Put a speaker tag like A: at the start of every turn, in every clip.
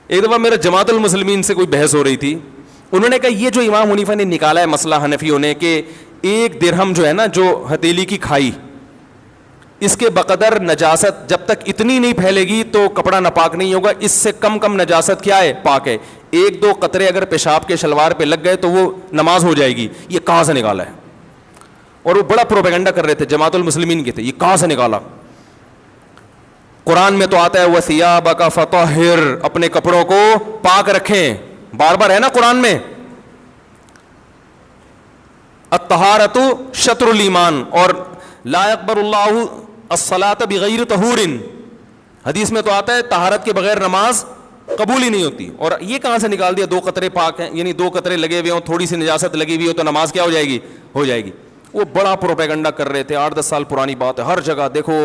A: ایک دفعہ میرا جماعت المسلمین سے کوئی بحث ہو رہی تھی, انہوں نے کہا یہ جو امام حنیفہ نے نکالا ہے مسئلہ حنفیوں نے کہ 1 درہم جو ہے نا, جو ہتھیلی کی کھائی, اس کے بقدر نجاست جب تک اتنی نہیں پھیلے گی تو کپڑا ناپاک نہیں ہوگا, اس سے کم نجاست کیا ہے, پاک ہے. 1-2 قطرے اگر پیشاب کے شلوار پہ لگ گئے تو وہ نماز ہو جائے گی. یہ کہاں سے نکالا ہے؟ اور وہ بڑا پروپیگنڈا کر رہے تھے, جماعت المسلمین کے تھے, یہ کہاں سے نکالا؟ قرآن میں تو آتا ہے وَثِيَابَكَ فَطَهِّرْ, اپنے کپڑوں کو پاک رکھیں, بار بار ہے نا قرآن میں. الطہارۃ شطر الایمان, اور لا يقبل اللہ الصلاۃ بغیر طہور, حدیث میں تو آتا ہے طہارت کے بغیر نماز قبول ہی نہیں ہوتی. اور یہ کہاں سے نکال دیا 2 قطرے پاک ہیں, یعنی 2 قطرے لگے ہوئے ہوں, تھوڑی سی نجاست لگی ہوئی ہو تو نماز کیا ہو جائے گی؟ ہو جائے گی. وہ بڑا پروپیگنڈا کر رہے تھے, 8-10 سال پرانی بات ہے, ہر جگہ دیکھو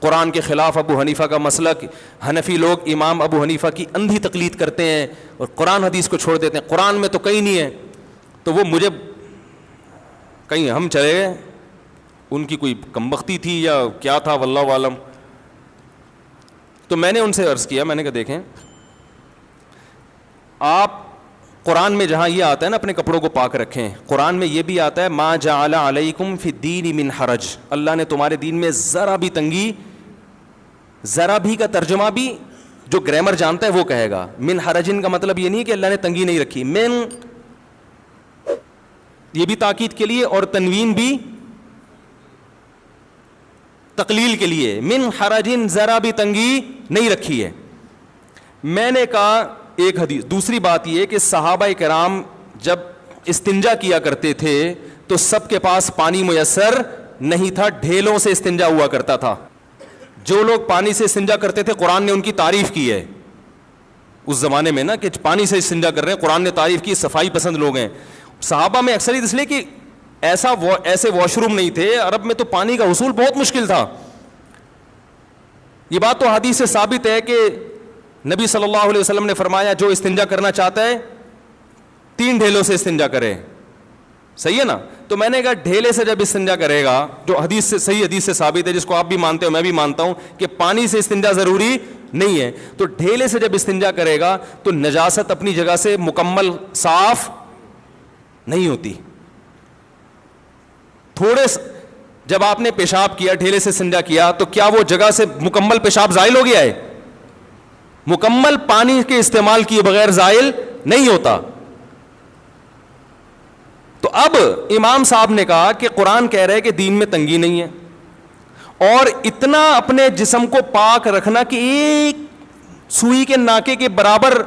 A: قرآن کے خلاف ابو حنیفہ کا مسلک. حنفی لوگ امام ابو حنیفہ کی اندھی تقلید کرتے ہیں اور قرآن حدیث کو چھوڑ دیتے ہیں. قرآن میں تو کہیں نہیں ہے, تو وہ مجھے کہیں ہم چلے گئے, ان کی کوئی کمبختی تھی یا کیا تھا واللہ عالم. تو میں نے ان سے عرض کیا, میں نے کہا دیکھیں آپ قرآن میں جہاں یہ آتا ہے نا اپنے کپڑوں کو پاک رکھیں, قرآن میں یہ بھی آتا ہے ما جعل علیکم فی الدین من حرج, اللہ نے تمہارے دین میں ذرا بھی تنگی, ذرا بھی کا ترجمہ بھی جو گرامر جانتا ہے وہ کہے گا. من حرجن کا مطلب یہ نہیں کہ اللہ نے تنگی نہیں رکھی, من یہ بھی تاکید کے لیے اور تنوین بھی تقلیل کے لیے, من حرجن ذرا بھی تنگی نہیں رکھی ہے. میں نے کہا ایک حدیث. دوسری بات یہ کہ صحابہ کرام جب استنجا کیا کرتے تھے تو سب کے پاس پانی میسر نہیں تھا, ڈھیلوں سے استنجا ہوا کرتا تھا. جو لوگ پانی سے استنجا کرتے تھے قرآن نے ان کی تعریف کی ہے اس زمانے میں نا, کہ پانی سے استنجا کر رہے ہیں, قرآن نے تعریف کی, صفائی پسند لوگ ہیں. صحابہ میں اکثریت اس لیے کہ ایسے واش روم نہیں تھے, عرب میں تو پانی کا حصول بہت مشکل تھا. یہ بات تو حدیث سے ثابت ہے کہ نبی صلی اللہ علیہ وسلم نے فرمایا جو استنجا کرنا چاہتا ہے 3 ڈھیلوں سے استنجا کرے, صحیح ہے نا. تو میں نے کہا ڈھیلے سے جب استنجا کرے گا, جو حدیث سے صحیح حدیث سے ثابت ہے, جس کو آپ بھی مانتے ہو میں بھی مانتا ہوں کہ پانی سے استنجا ضروری نہیں ہے, تو ڈھیلے سے جب استنجا کرے گا تو نجاست اپنی جگہ سے مکمل صاف نہیں ہوتی. تھوڑے جب آپ نے پیشاب کیا, ڈھیلے سے استنجا کیا, تو کیا وہ جگہ سے مکمل پیشاب زائل ہو گیا ہے؟ مکمل پانی کے استعمال کیے بغیر زائل نہیں ہوتا. تو اب امام صاحب نے کہا کہ قرآن کہہ رہے کہ دین میں تنگی نہیں ہے, اور اتنا اپنے جسم کو پاک رکھنا کہ ایک سوئی کے ناکے کے برابر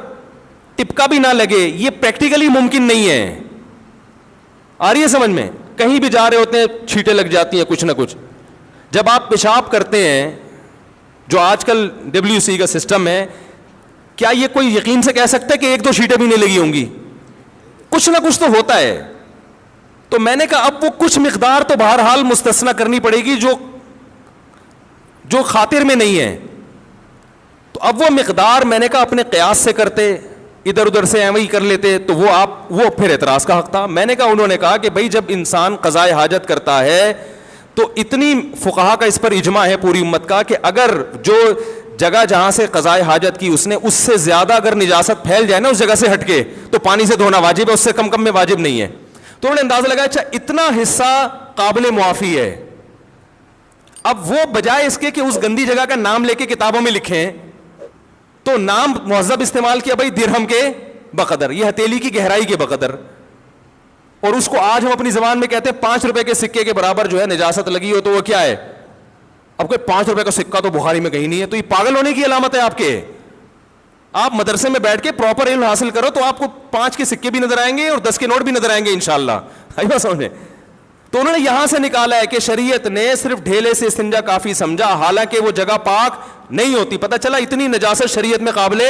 A: ٹپکا بھی نہ لگے, یہ پریکٹیکلی ممکن نہیں ہے. آ رہی ہے سمجھ میں؟ کہیں بھی جا رہے ہوتے ہیں چھینٹیں لگ جاتی ہیں کچھ نہ کچھ. جب آپ پیشاب کرتے ہیں, جو آج کل WC کا سسٹم ہے, کیا یہ کوئی یقین سے کہہ سکتا ہے کہ 1-2 چھینٹیں بھی نہیں لگی ہوں گی؟ کچھ نہ کچھ تو ہوتا ہے. تو میں نے کہا اب وہ کچھ مقدار تو بہرحال مستثنی کرنی پڑے گی جو خاطر میں نہیں ہے. تو اب وہ مقدار میں نے کہا اپنے قیاس سے کرتے, ادھر ادھر سے ایویں ہی کر لیتے, تو وہ پھر اعتراض کا حق تھا. میں نے کہا انہوں نے کہا کہ بھائی جب انسان قضاء حاجت کرتا ہے تو اتنی فقہا کا اس پر اجماع ہے پوری امت کا کہ اگر جو جگہ جہاں سے قضاء حاجت کی اس نے اس سے زیادہ اگر نجاست پھیل جائے نا اس جگہ سے ہٹ کے, تو پانی سے دھونا واجب ہے, اس سے کم میں واجب نہیں ہے. تو انہوں نے اندازہ لگایا اچھا اتنا حصہ قابل معافی ہے. اب وہ بجائے اس کے کہ اس گندی جگہ کا نام لے کے کتابوں میں لکھیں, تو نام مہذب استعمال کیا, بھائی درہم کے بقدر, یہ ہتھیلی کی گہرائی کے بقدر. اور اس کو آج ہم اپنی زبان میں کہتے ہیں 5 روپے کے سکے کے برابر جو ہے نجاست لگی ہو تو وہ کیا ہے؟ اب کوئی 5 روپے کا سکہ تو بخاری میں کہیں نہیں ہے, تو یہ پاگل ہونے کی علامت ہے آپ کے. آپ مدرسے میں بیٹھ کے پراپر علم حاصل کرو تو آپ کو 5 کے سکے بھی نظر آئیں گے اور 10 کے نوٹ بھی نظر آئیں گے انشاءاللہ. آئی بات سمجھے؟ تو انہوں نے یہاں سے نکالا ہے کہ شریعت نے صرف ڈھیلے سے استنجا کافی سمجھا, حالانکہ وہ جگہ پاک نہیں ہوتی. پتہ چلا اتنی نجاست شریعت میں قابل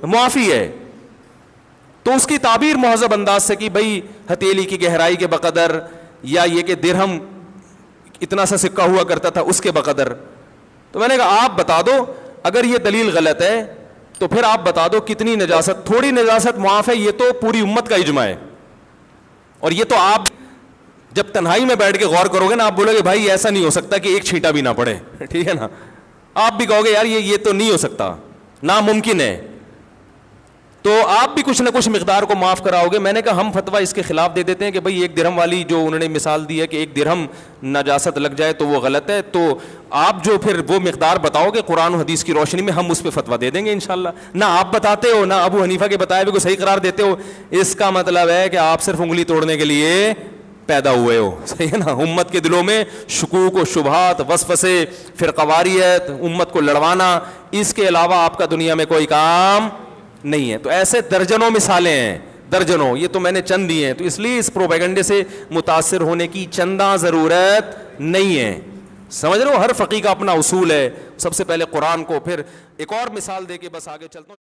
A: معافی ہے. تو اس کی تعبیر مہذب انداز سے کہ بھائی ہتھیلی کی گہرائی کے بقدر, یا یہ کہ درہم اتنا سا سکہ ہوا کرتا تھا اس کے بقدر. تو میں نے کہا آپ بتا دو, اگر یہ دلیل غلط ہے تو پھر آپ بتا دو کتنی نجاست, تھوڑی نجاست معاف ہے, یہ تو پوری امت کا اجماع ہے. اور یہ تو آپ جب تنہائی میں بیٹھ کے غور کرو گے نا, آپ بولو گے بھائی ایسا نہیں ہو سکتا کہ ایک چھینٹا بھی نہ پڑے, ٹھیک ہے نا. آپ بھی کہو گے یار یہ تو نہیں ہو سکتا, ناممکن ہے. تو آپ بھی کچھ نہ کچھ مقدار کو معاف کراؤ گے. میں نے کہا ہم فتویٰ اس کے خلاف دے دیتے ہیں کہ بھئی 1 درہم والی جو انہوں نے مثال دی ہے کہ 1 درہم نجاست لگ جائے تو وہ غلط ہے, تو آپ جو پھر وہ مقدار بتاؤ گے قرآن و حدیث کی روشنی میں, ہم اس پہ فتویٰ دے دیں گے انشاءاللہ. نہ آپ بتاتے ہو نہ ابو حنیفہ کے بتائے ہوئے کو صحیح قرار دیتے ہو, اس کا مطلب ہے کہ آپ صرف انگلی توڑنے کے لیے پیدا ہوئے ہو. صحیح ہے نا. امت کے دلوں میں شکوک و شبہات, وسوسے, فرقواریت, امت کو لڑوانا, اس کے علاوہ آپ کا دنیا میں کوئی کام نہیں ہے. تو ایسے درجنوں مثالیں ہیں, درجنوں, یہ تو میں نے چند دی ہیں. تو اس لیے اس پروپیگنڈے سے متاثر ہونے کی چندہ ضرورت نہیں ہے. سمجھ رہے ہو, ہر فقیہ کا اپنا اصول ہے. سب سے پہلے قرآن کو, پھر ایک اور مثال دے کے بس آگے چلتا ہوں.